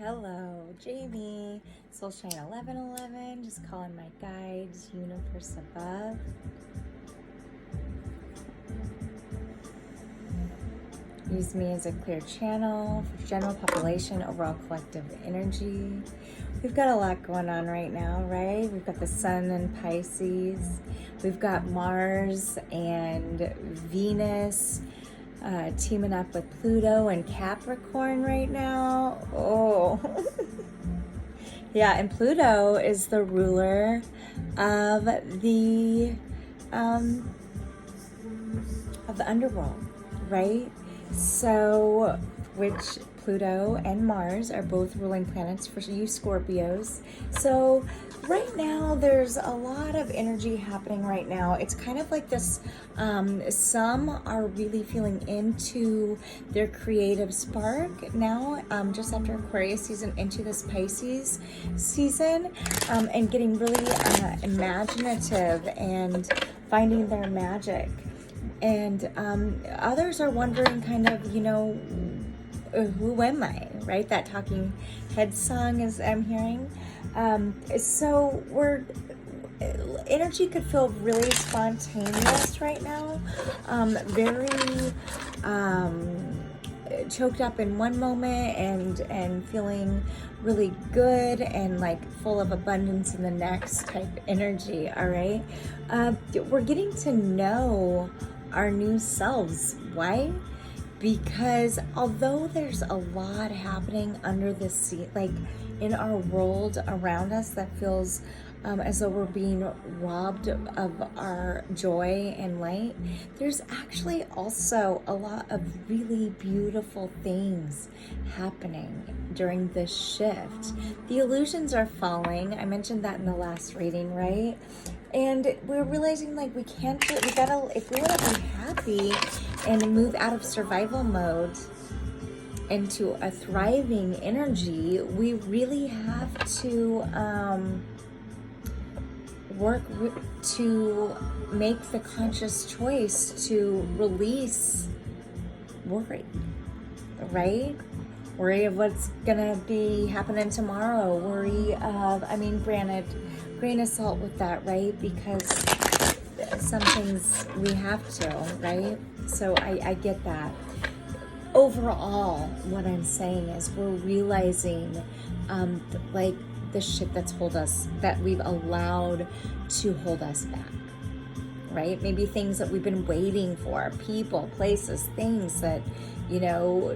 Hello, Jamie. Soulshine 1111. Just calling my guides, universe above. Use me as a clear channel for general population, overall collective energy. We've got a lot going on right now, right? We've got the sun in Pisces. We've got Mars and Venus teaming up with Pluto and Capricorn right now. Oh. Yeah, and Pluto is the ruler of the underworld, right? So, which Pluto and Mars are both ruling planets for you Scorpios. So right now there's a lot of energy happening right now. It's kind of like this, some are really feeling into their creative spark now, just after Aquarius season into this Pisces season, and getting really imaginative and finding their magic. And others are wondering kind of, who am I, right? That talking head song is I'm hearing. So energy could feel really spontaneous right now, very choked up in one moment and feeling really good and like full of abundance in the next type energy. All right, we're getting to know our new selves. Why? Because although there's a lot happening under the sea, like in our world around us, that feels as though we're being robbed of our joy and light, there's actually also a lot of really beautiful things happening during this shift. The illusions are falling. I mentioned that in the last reading, right? And we're realizing like we gotta, if we want to be happy and move out of survival mode into a thriving energy, we really have to work to make the conscious choice to release worry, right? Worry of what's gonna be happening tomorrow, worry of, granted, grain of salt with that, right? Because some things we have to, right? So I get that. Overall, what I'm saying is we're realizing like the shit that we've allowed to hold us back, right? Maybe things that we've been waiting for, people, places, things that,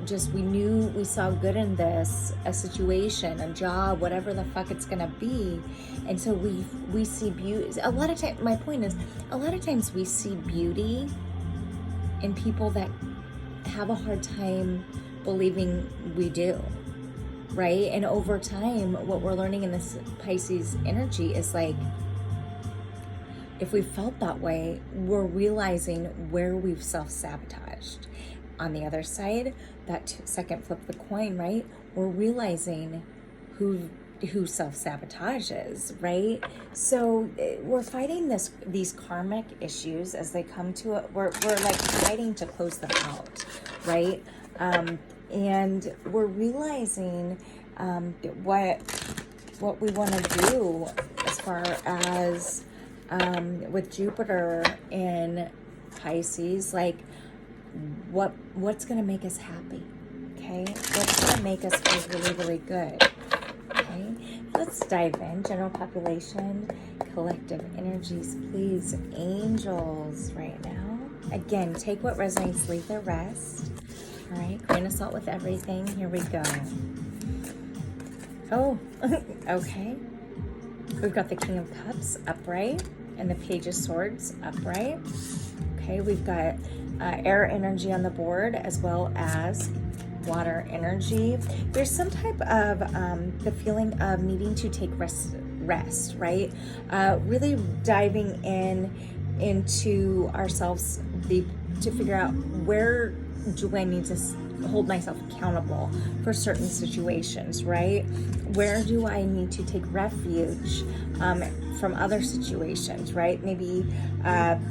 just we saw good in this, a situation, a job, whatever the fuck it's gonna be. And so we see beauty. A lot of times, my point is, a lot of times we see beauty in people that have a hard time believing we do, right? And over time, what we're learning in this Pisces energy is like, if we felt that way, we're realizing where we've self-sabotaged. On the other side, that second flip of the coin, right? We're realizing who self-sabotages, right? So we're fighting these karmic issues as they come to it. We're like fighting to close them out, right? And we're realizing what we want to do as far as with Jupiter in Pisces, like what's going to make us happy, okay? What's going to make us feel really, really good, okay? Let's dive in. General population, collective energies, please. Angels right now. Again, take what resonates, leave the rest. All right, grain of salt with everything. Here we go. Oh, okay. We've got the King of Cups upright and the Page of Swords upright. Okay, we've got air energy on the board as well as water energy. There's some type of the feeling of needing to take rest, right? Really diving into ourselves to figure out where do I need to hold myself accountable for certain situations, right? Where do I need to take refuge from other situations, right? Maybe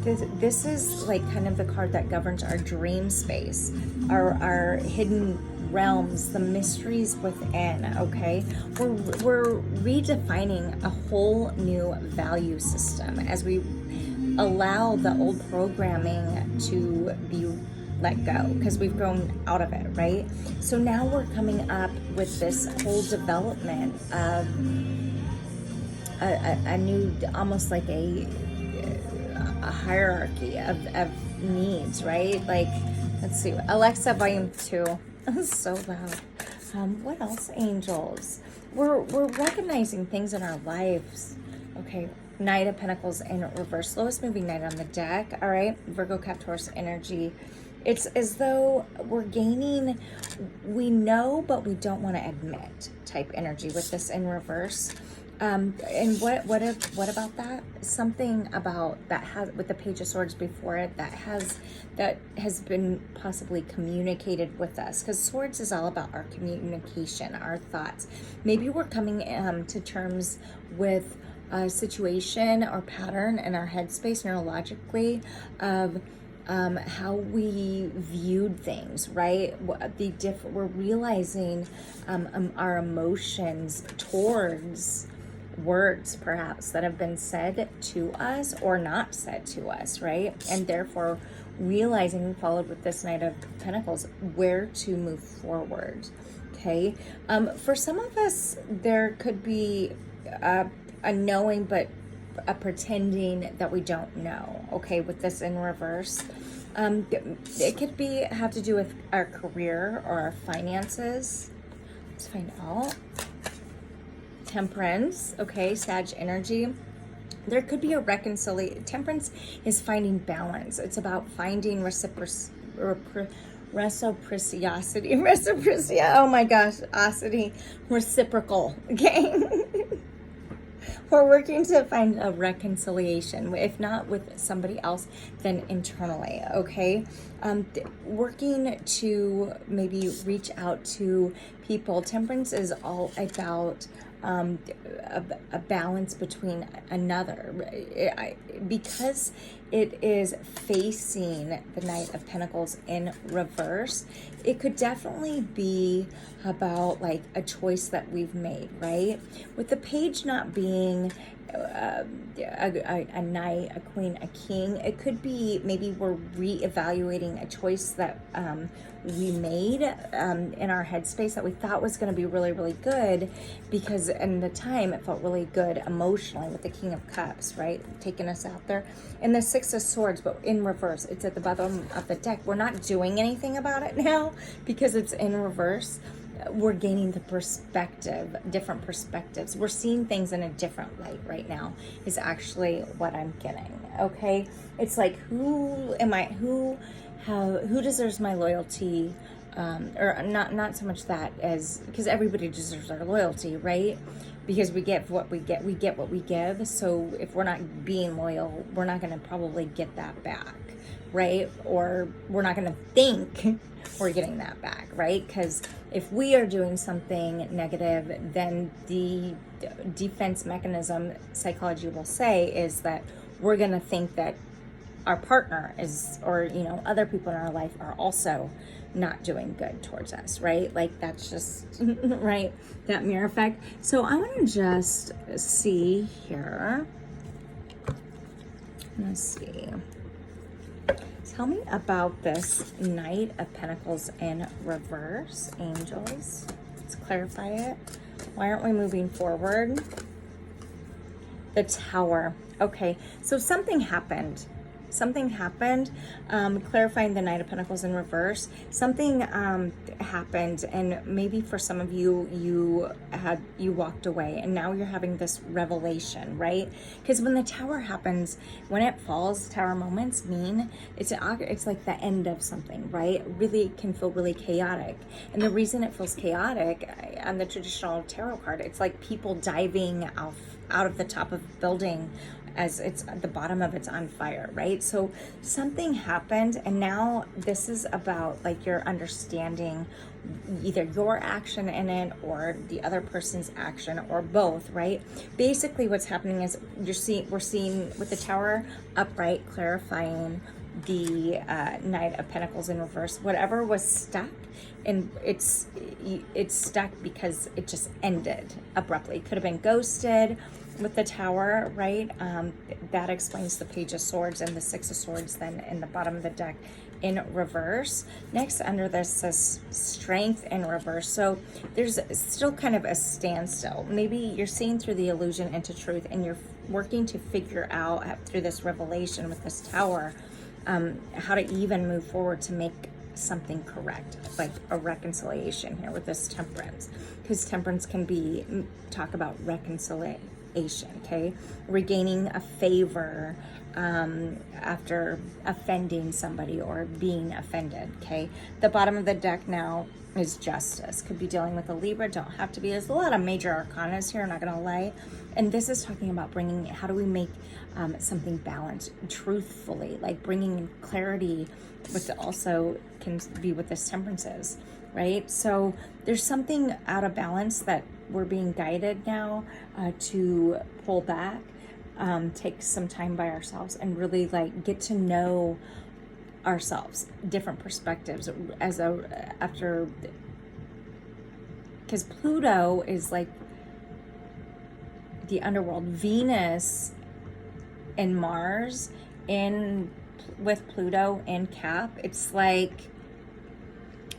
this is like kind of the card that governs our dream space, our hidden realms, the mysteries within, okay? We're redefining a whole new value system as we allow the old programming to be let go, because we've grown out of it, right? So now we're coming up with this whole development of a new, almost like a hierarchy of needs, right? Like, let's see, Alexa, volume 2. So loud. What else, angels? We're recognizing things in our lives. Okay, Knight of Pentacles in reverse, lowest moving knight on the deck. All right, Virgo, Cap, Taurus energy. It's as though we're gaining, we know, but we don't want to admit type energy with this in reverse. And what about that? Something about that has, with the Page of Swords before it, that has been possibly communicated with us, because Swords is all about our communication, our thoughts. Maybe we're coming to terms with a situation or pattern in our headspace neurologically of how we viewed things, right? We're realizing our emotions towards words perhaps that have been said to us or not said to us, right? And therefore realizing, followed with this Knight of Pentacles, where to move forward. Okay, for some of us there could be a knowing, but a pretending that we don't know. Okay, with this in reverse, it could have to do with our career or our finances. Let's find out. Temperance, okay, Sag energy. There could be a reconciliation. Temperance is finding balance. It's about finding reciprocity. Oh my gosh, reciprocal. Okay. We're working to find a reconciliation, if not with somebody else, then internally, okay? Working to maybe reach out to people. Temperance is all about a balance between another. Because it is facing the Knight of Pentacles in reverse, it could definitely be about like a choice that we've made, right? With the page not being a knight, a queen, a king, it could be maybe we're reevaluating a choice that we made in our headspace that we thought was going to be really, really good, because in the time it felt really good emotionally with the King of Cups, right? Taking us out there. And the Six of Swords, but in reverse. It's at the bottom of the deck. We're not doing anything about it now because it's in reverse. We're gaining the perspective, different perspectives. We're seeing things in a different light right now is actually what I'm getting, okay? It's like, who deserves my loyalty? Or not so much that as, because everybody deserves our loyalty, right? Because we get what we get what we give. So if we're not being loyal, we're not going to probably get that back, right? Or we're not going to think we're getting that back, right? Because if we are doing something negative, then the defense mechanism, psychology will say, is that we're going to think that our partner is, or other people in our life are also not doing good towards us, right? Like, that's just right, that mirror effect. So I want to just see here. Let's see. Tell me about this Knight of Pentacles in reverse, angels. Let's clarify it. Why aren't we moving forward? The Tower. Okay, so something happened. Clarifying the Knight of Pentacles in reverse. Something happened, and maybe for some of you, you walked away, and now you're having this revelation, right? Because when the Tower happens, when it falls, Tower moments mean it's like the end of something, right? It really can feel really chaotic, and the reason it feels chaotic on the traditional tarot card, it's like people diving out of the top of a building as it's at the bottom of it's on fire, right? So something happened, and now this is about like your understanding either your action in it or the other person's action, or both, right? Basically what's happening is we're seeing with the Tower upright, clarifying the Knight of Pentacles in reverse. Whatever was stuck, and it's stuck because it just ended abruptly. Could have been ghosted with the Tower, right? That explains the Page of Swords and the Six of Swords then in the bottom of the deck in reverse. Next under this says Strength in reverse. So there's still kind of a standstill. Maybe you're seeing through the illusion into truth, and you're working to figure out through this revelation with this Tower how to even move forward to make something correct, like a reconciliation here with this Temperance, because Temperance can be talk about reconciliation, okay, regaining a favor after offending somebody or being offended. Okay, the bottom of the deck now is Justice. Could be dealing with a Libra, don't have to be. There's a lot of major arcanas here, I'm not gonna lie. And this is talking about bringing, how do we make something balanced truthfully, like bringing in clarity, which also can be what this Temperance is, right? So there's something out of balance that we're being guided now to pull back, take some time by ourselves, and really like get to know ourselves, different perspectives after, because Pluto is like the underworld. Venus and Mars with Pluto in Cap, it's like,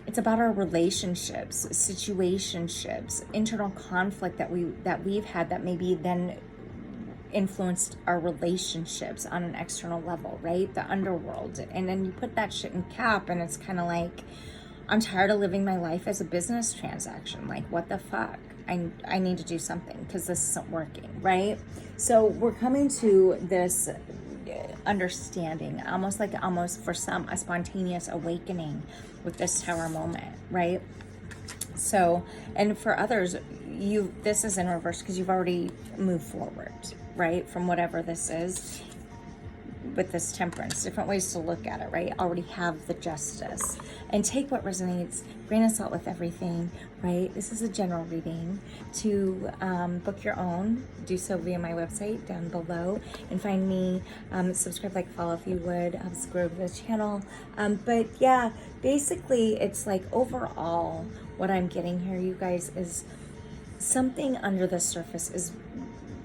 it's about our relationships, situationships, internal conflict that we've had that maybe then influenced our relationships on an external level, right? The underworld. And then you put that shit in Cap, and it's kind of like, I'm tired of living my life as a business transaction. Like, what the fuck? I need to do something because this isn't working, right? So we're coming to this understanding, almost for some, a spontaneous awakening with this Tower moment, right? So, and for others, this is in reverse because you've already moved forward, right, from whatever this is. With this Temperance, different ways to look at it, right? Already have the Justice, and take what resonates, grain of salt with everything, right? This is a general reading. To book your own, do so via my website down below, and find me, subscribe, like, follow if you would, subscribe to the channel. But yeah, basically it's like overall what I'm getting here, you guys, is something under the surface is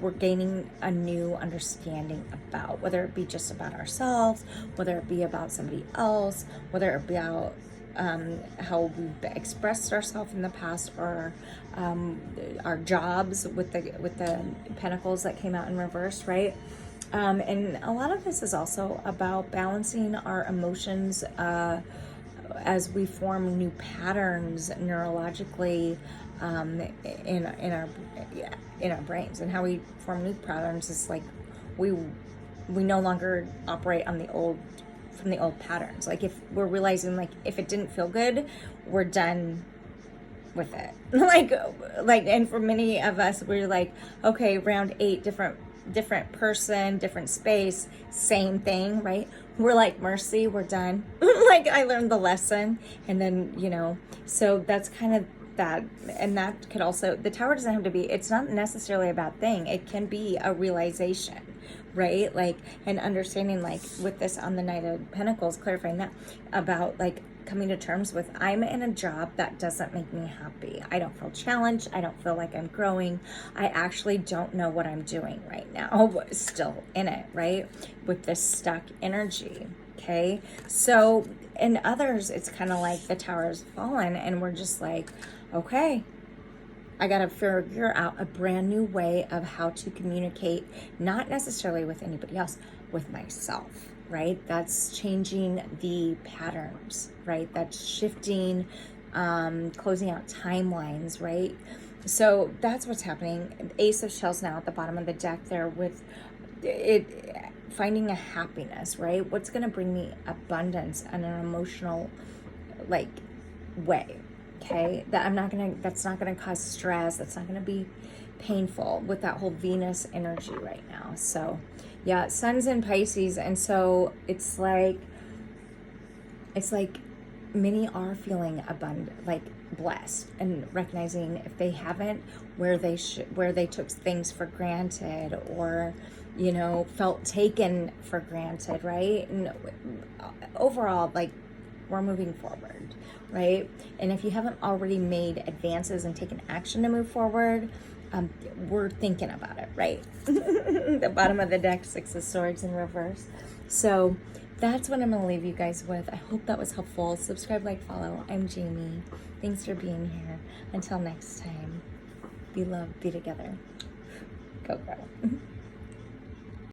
we're gaining a new understanding about, whether it be just about ourselves, whether it be about somebody else, whether it be about how we've expressed ourselves in the past, or our jobs with the Pentacles that came out in reverse, right? And a lot of this is also about balancing our emotions as we form new patterns neurologically in our brains. And how we form new patterns is like we no longer operate on from the old patterns. Like if we're realizing, like, if it didn't feel good, we're done with it. like and for many of us, we're like, okay, round 8, different person, different space, same thing, right? We're like, mercy, we're done. Like, I learned the lesson. And then, so that's kind of that. And that could also, the Tower doesn't have to be, it's not necessarily a bad thing. It can be a realization, right? Like, an understanding, like with this on the Knight of Pentacles, clarifying that about like coming to terms with, I'm in a job that doesn't make me happy. I don't feel challenged. I don't feel like I'm growing. I actually don't know what I'm doing right now. Still in it, right? With this stuck energy. Okay. So in others, it's kind of like the Tower has fallen, and we're just like, okay, I got to figure out a brand new way of how to communicate, not necessarily with anybody else, with myself, right? That's changing the patterns, right? That's shifting, closing out timelines, right? So that's what's happening. Ace of Shells now at the bottom of the deck there, with it, finding a happiness, right? What's going to bring me abundance in an emotional, like, way. Okay, that's not gonna cause stress. That's not gonna be painful with that whole Venus energy right now. So yeah, Sun's in Pisces, and so it's like many are feeling abundant, like blessed, and recognizing if they haven't, where they took things for granted, or you know, felt taken for granted, right? And overall, like, we're moving forward, right? And if you haven't already made advances and taken action to move forward, we're thinking about it, right? The bottom of the deck, Six of Swords in reverse. So that's what I'm going to leave you guys with. I hope that was helpful. Subscribe, like, follow. I'm Jamie. Thanks for being here. Until next time, be loved, be together. Go, girl.